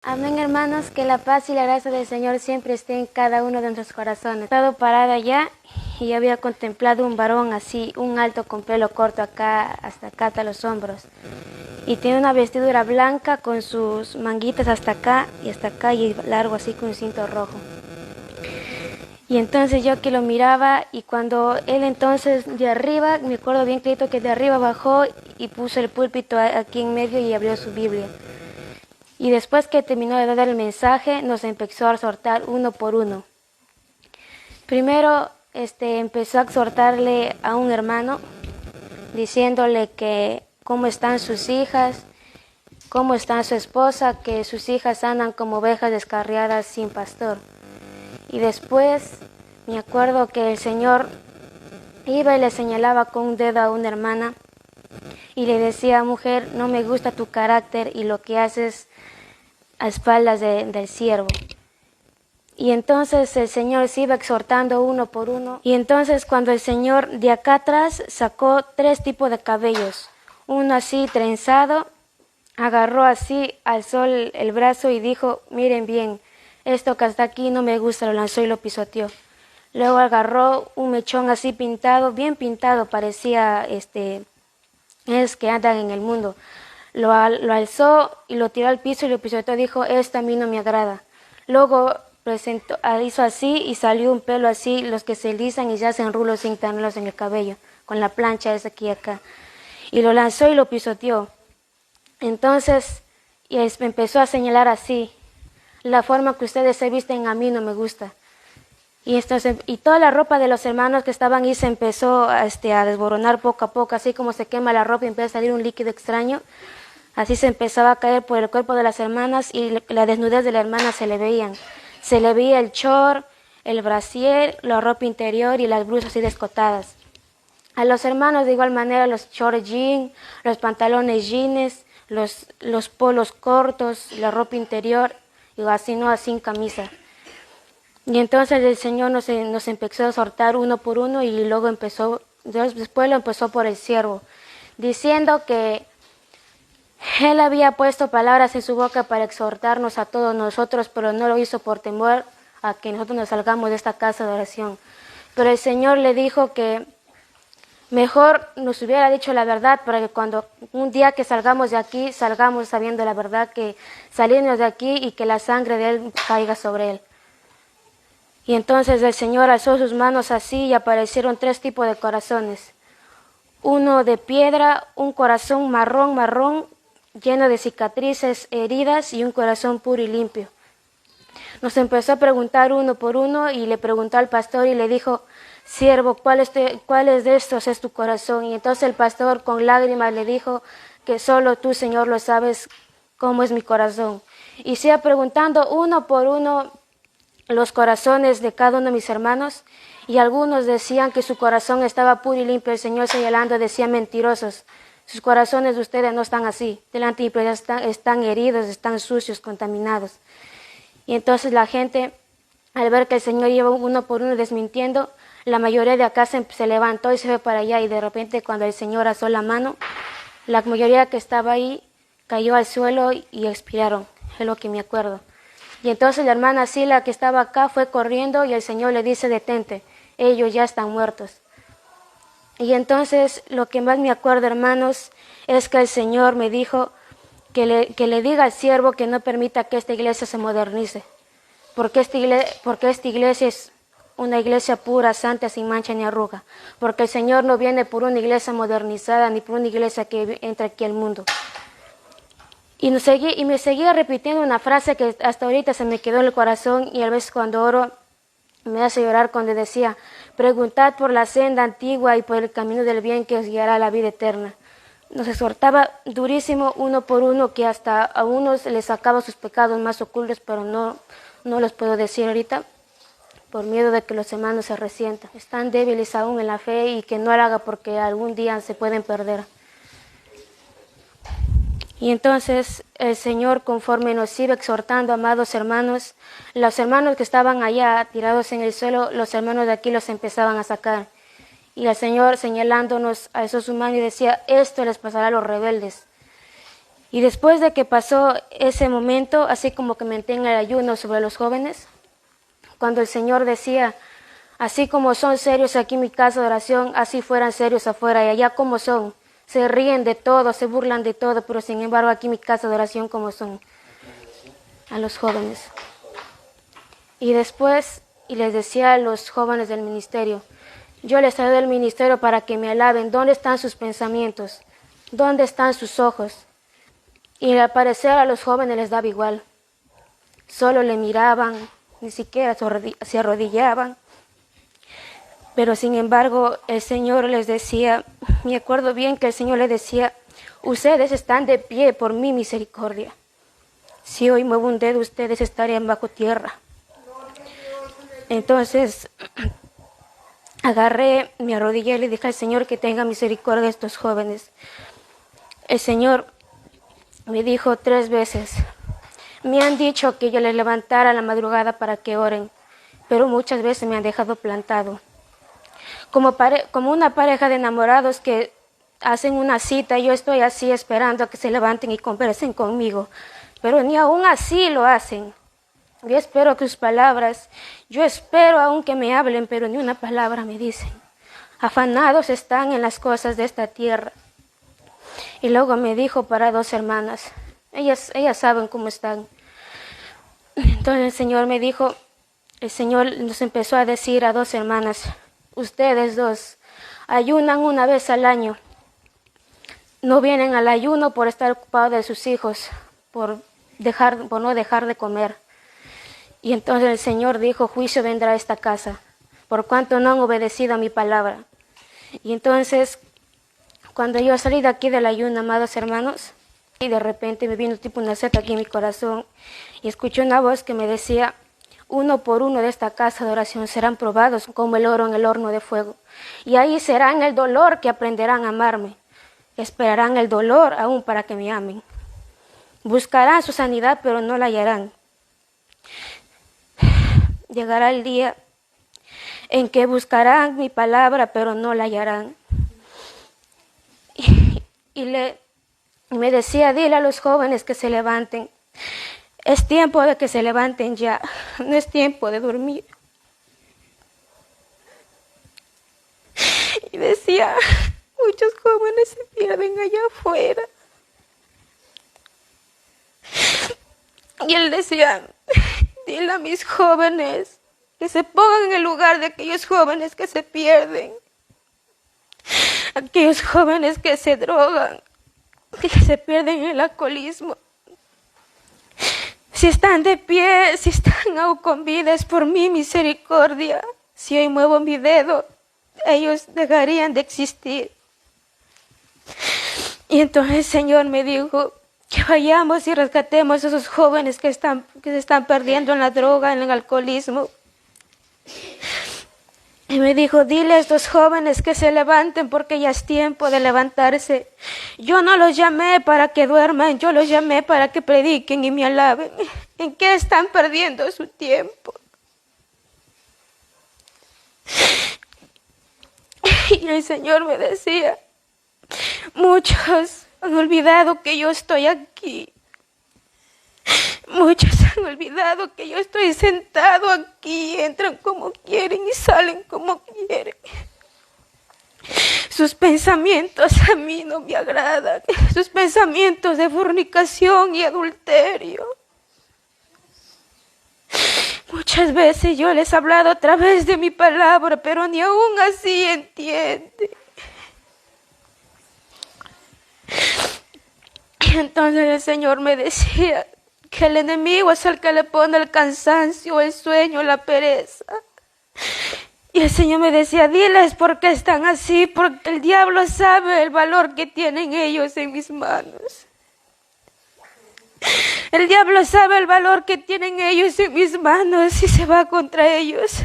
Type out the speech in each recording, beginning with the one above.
Amén, hermanos, que la paz y la gracia del Señor siempre esté en cada uno de nuestros corazones. He estado parada allá y había contemplado un varón así, un alto con pelo corto acá, hasta los hombros. Y tiene una vestidura blanca con sus manguitas hasta acá y largo así con un cinto rojo. Y entonces yo que lo miraba y cuando él entonces de arriba, me acuerdo bien clarito que de arriba bajó y puso el púlpito aquí en medio y abrió su Biblia. Y después que terminó de dar el mensaje, nos empezó a exhortar uno por uno. Primero empezó a exhortarle a un hermano, diciéndole que cómo están sus hijas, cómo está su esposa, que sus hijas andan como ovejas descarriadas sin pastor. Y después me acuerdo que el Señor iba y le señalaba con un dedo a una hermana y le decía: mujer, no me gusta tu carácter y lo que haces a espaldas del siervo. Y entonces el Señor se iba exhortando uno por uno. Y entonces cuando el Señor de acá atrás sacó 3 tipos de cabellos, uno así trenzado, agarró así, alzó el brazo y dijo: miren bien, esto que está aquí no me gusta, lo lanzó y lo pisoteó. Luego agarró un mechón así pintado, bien pintado, parecía es que andan en el mundo. Lo alzó y lo tiró al piso y lo pisoteó. Dijo: esto a mí no me agrada. Luego hizo así y salió un pelo así, los que se alisan y se hacen rulos sin tenerlos en el cabello, con la plancha esa aquí y acá. Y lo lanzó y lo pisoteó. Entonces empezó a señalar así: la forma que ustedes se visten a mí no me gusta. Y toda la ropa de los hermanos que estaban ahí se empezó a desboronar poco a poco, así como se quema la ropa y empieza a salir un líquido extraño. Así se empezaba a caer por el cuerpo de las hermanas y la desnudez de la hermana se le veían. Se le veía el short, el brasier, la ropa interior y las blusas así descotadas. A los hermanos de igual manera los short jeans, los pantalones jeans, los polos cortos, la ropa interior y así no, sin camisa. Y entonces el Señor nos empezó a exhortar uno por uno y luego después lo empezó por el siervo, diciendo que Él había puesto palabras en su boca para exhortarnos a todos nosotros, pero no lo hizo por temor a que nosotros nos salgamos de esta casa de oración. Pero el Señor le dijo que mejor nos hubiera dicho la verdad para que cuando un día que salgamos de aquí, salgamos sabiendo la verdad, que salimos de aquí y que la sangre de Él caiga sobre Él. Y entonces el Señor alzó sus manos así y aparecieron 3 tipos de corazones. Uno de piedra, un corazón marrón, lleno de cicatrices, heridas y un corazón puro y limpio. Nos empezó a preguntar uno por uno y le preguntó al pastor y le dijo: siervo, ¿cuál de estos es tu corazón? Y entonces el pastor con lágrimas le dijo que solo tú, Señor, lo sabes cómo es mi corazón. Y sigue preguntando uno por uno los corazones de cada uno de mis hermanos, y algunos decían que su corazón estaba puro y limpio. El Señor señalando decía: mentirosos, sus corazones de ustedes no están así, delante de ellos están heridos, están sucios, contaminados. Y entonces la gente, al ver que el Señor iba uno por uno desmintiendo, la mayoría de acá se levantó y se fue para allá, y de repente cuando el Señor alzó la mano, la mayoría que estaba ahí cayó al suelo y expiraron, es lo que me acuerdo. Y entonces la hermana Sila que estaba acá fue corriendo y el Señor le dice: detente, ellos ya están muertos. Y entonces lo que más me acuerdo, hermanos, es que el Señor me dijo que le diga al siervo que no permita que esta iglesia se modernice, porque esta iglesia es una iglesia pura, santa, sin mancha ni arruga, porque el Señor no viene por una iglesia modernizada ni por una iglesia que entra aquí al mundo. Y me seguía repitiendo una frase que hasta ahorita se me quedó en el corazón, y a veces cuando oro me hace llorar, cuando decía: preguntad por la senda antigua y por el camino del bien que os guiará a la vida eterna. Nos exhortaba durísimo uno por uno, que hasta a unos les sacaba sus pecados más ocultos, pero no los puedo decir ahorita por miedo de que los hermanos se resientan. Están débiles aún en la fe y que no lo haga porque algún día se pueden perder. Y entonces el Señor, conforme nos iba exhortando, amados hermanos, los hermanos que estaban allá tirados en el suelo, los hermanos de aquí los empezaban a sacar. Y el Señor, señalándonos, alzó su mano y decía: esto les pasará a los rebeldes. Y después de que pasó ese momento, así como que me entré en el ayuno sobre los jóvenes, cuando el Señor decía, así como son serios aquí en mi casa de oración, así fueran serios afuera, y allá como son, se ríen de todo, se burlan de todo, pero sin embargo aquí en mi casa de oración como son, a los jóvenes. Y después, y les decía a los jóvenes del ministerio, yo les traigo del ministerio para que me alaben, ¿dónde están sus pensamientos? ¿Dónde están sus ojos? Y al parecer a los jóvenes les daba igual, solo le miraban, ni siquiera se arrodillaban. Pero sin embargo el Señor les decía, me acuerdo bien que el Señor les decía, ustedes están de pie por mi misericordia. Si hoy muevo un dedo, ustedes estarían bajo tierra. Entonces agarré, me arrodillé y le dije al Señor que tenga misericordia de estos jóvenes. El Señor me dijo 3 veces, me han dicho que yo les levantara a la madrugada para que oren, pero muchas veces me han dejado plantado. Como una pareja de enamorados que hacen una cita, yo estoy así esperando a que se levanten y conversen conmigo, pero ni aún así lo hacen. Yo espero que sus palabras, yo espero aún que me hablen, pero ni una palabra me dicen. Afanados están en las cosas de esta tierra. Y luego me dijo para 2 hermanas, ellas saben cómo están. Entonces el Señor me dijo, el Señor nos empezó a decir a 2 hermanas, ustedes 2 ayunan una vez al año. No vienen al ayuno por estar ocupados de sus hijos, por no dejar de comer. Y entonces el Señor dijo, juicio vendrá a esta casa, por cuanto no han obedecido a mi palabra. Y entonces, cuando yo salí de aquí del ayuno, amados hermanos, y de repente me vino tipo una seta aquí en mi corazón, y escuché una voz que me decía, 1 por 1 de esta casa de oración serán probados como el oro en el horno de fuego. Y ahí será en el dolor que aprenderán a amarme. Esperarán el dolor aún para que me amen. Buscarán su sanidad, pero no la hallarán. Llegará el día en que buscarán mi palabra, pero no la hallarán. Y me decía, dile a los jóvenes que se levanten. Es tiempo de que se levanten ya, no es tiempo de dormir. Y decía, muchos jóvenes se pierden allá afuera. Y él decía, dile a mis jóvenes que se pongan en el lugar de aquellos jóvenes que se pierden, aquellos jóvenes que se drogan, que se pierden en el alcoholismo. Si están de pie, si están aún con vida, es por mi misericordia. Si hoy muevo mi dedo, ellos dejarían de existir. Y entonces el Señor me dijo que vayamos y rescatemos a esos jóvenes que se están perdiendo en la droga, en el alcoholismo. Y me dijo, dile a estos jóvenes que se levanten porque ya es tiempo de levantarse. Yo no los llamé para que duerman, yo los llamé para que prediquen y me alaben. ¿En qué están perdiendo su tiempo? Y el Señor me decía, muchos han olvidado que yo estoy aquí. Muchos han olvidado que yo estoy sentado aquí, entran como quieren y salen como quieren. Sus pensamientos a mí no me agradan, sus pensamientos de fornicación y adulterio. Muchas veces yo les he hablado a través de mi palabra, pero ni aún así entienden. Y entonces el Señor me decía que el enemigo es el que le pone el cansancio, el sueño, la pereza. Y el Señor me decía, diles por qué están así, porque el diablo sabe el valor que tienen ellos en mis manos. El diablo sabe el valor que tienen ellos en mis manos y se va contra ellos.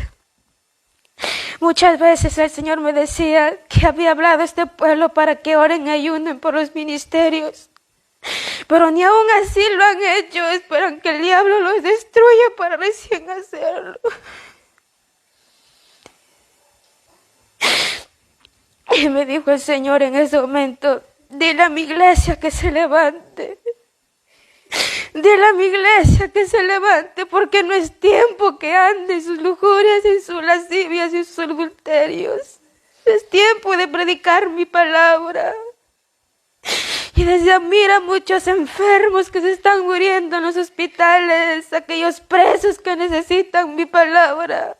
Muchas veces el Señor me decía que había hablado a este pueblo para que oren y ayunen por los ministerios. Pero ni aún así lo han hecho, esperan que el diablo los destruya para recién hacerlo. Y me dijo el Señor en ese momento, dile a mi iglesia que se levante. Dile a mi iglesia que se levante, porque no es tiempo que ande en sus lujurias, en sus lascivias y en sus adulterios. Es tiempo de predicar mi palabra. Y decía, mira muchos enfermos que se están muriendo en los hospitales, aquellos presos que necesitan mi palabra.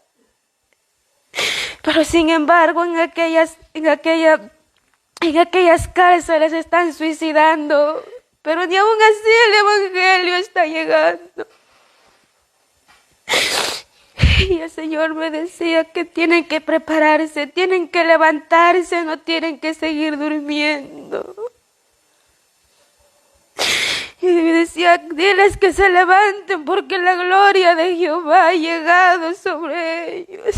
Pero sin embargo, en aquellas cárceles están suicidando. Pero ni aún así el evangelio está llegando. Y el Señor me decía que tienen que prepararse, tienen que levantarse, no tienen que seguir durmiendo. Y me decía, diles que se levanten porque la gloria de Jehová ha llegado sobre ellos.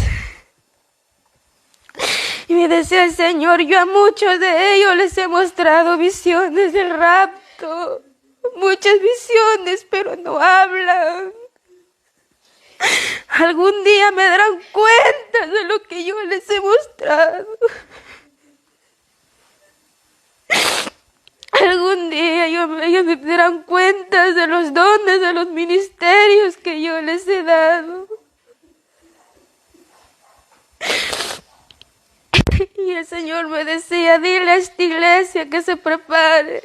Y me decía el Señor, yo a muchos de ellos les he mostrado visiones del rapto, muchas visiones, pero no hablan. Algún día me darán cuenta de lo que yo les he mostrado. Algún día ellos me darán cuenta de los dones, de los ministerios que yo les he dado. Y el Señor me decía, dile a esta iglesia que se prepare,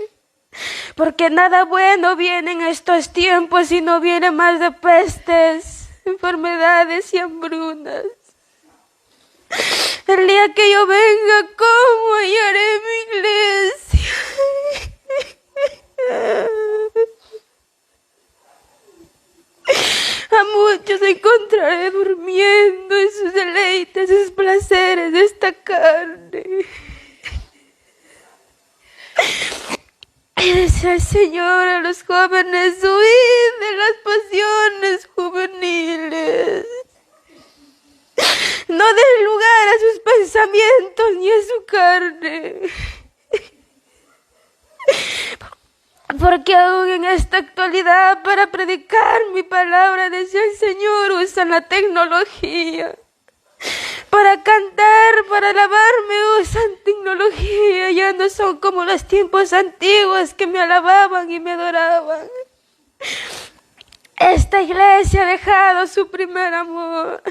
porque nada bueno viene en estos tiempos y no viene más de pestes, enfermedades y hambrunas. El día que yo venga, ¿cómo hallaré mi iglesia? A muchos encontraré durmiendo en sus deleites, sus placeres de esta carne. Y decía el Señor a los jóvenes, huid de las pasiones juveniles. No den lugar a sus pensamientos ni a su carne. Porque aún en esta actualidad, para predicar mi palabra, decía el Señor, usan la tecnología. Para cantar, para alabarme, usan tecnología. Ya no son como los tiempos antiguos que me alababan y me adoraban. Esta iglesia ha dejado su primer amor.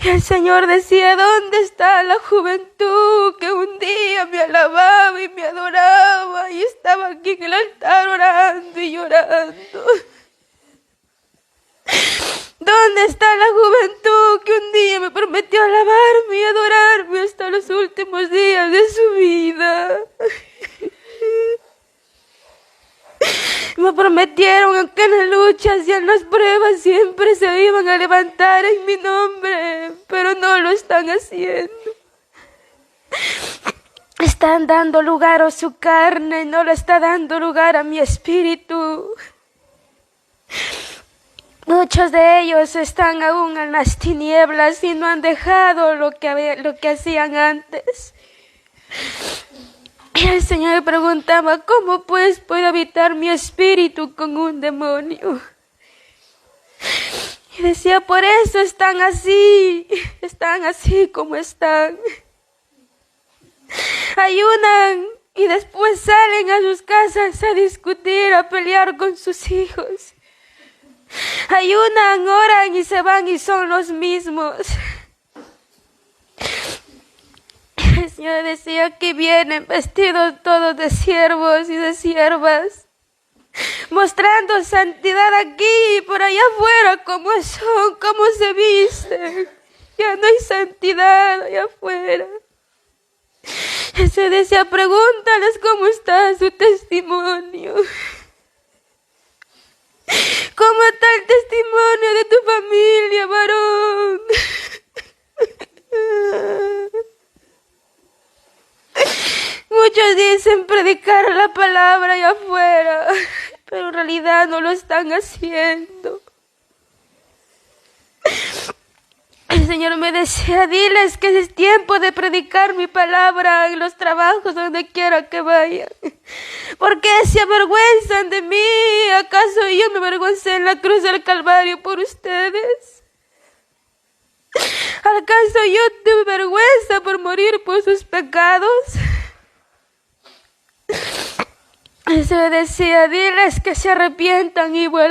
Y el Señor decía, ¿dónde está la juventud que un día me alababa y me adoraba y estaba aquí en el altar orando y llorando? ¿Dónde está la juventud que un día me prometió alabarme y adorarme hasta los últimos días de su vida? Me prometieron que en las luchas y en las pruebas siempre se iban a levantar en mi nombre, pero no lo están haciendo. Están dando lugar a su carne, no le está dando lugar a mi espíritu. Muchos de ellos están aún en las tinieblas y no han dejado lo que hacían antes. Y el Señor me preguntaba, ¿cómo pues puede habitar mi espíritu con un demonio? Y decía, por eso están así como están. Ayunan y después salen a sus casas a discutir, a pelear con sus hijos. Ayunan, oran y se van y son los mismos. El Señor decía que vienen vestidos todos de siervos y de siervas, mostrando santidad aquí y por allá afuera, cómo son, cómo se visten. Ya no hay santidad allá afuera. El Señor decía, pregúntales cómo está su testimonio. ¿Cómo está el testimonio de tu familia, varón? Muchos dicen predicar la palabra allá afuera, pero en realidad no lo están haciendo. El Señor me decía, diles que es tiempo de predicar mi palabra en los trabajos donde quiera que vayan. ¿Por qué se avergüenzan de mí? ¿Acaso yo me avergoncé en la cruz del Calvario por ustedes? ¿Acaso yo tuve vergüenza por morir por sus pecados? Se decía, diles que se arrepientan y vuelvan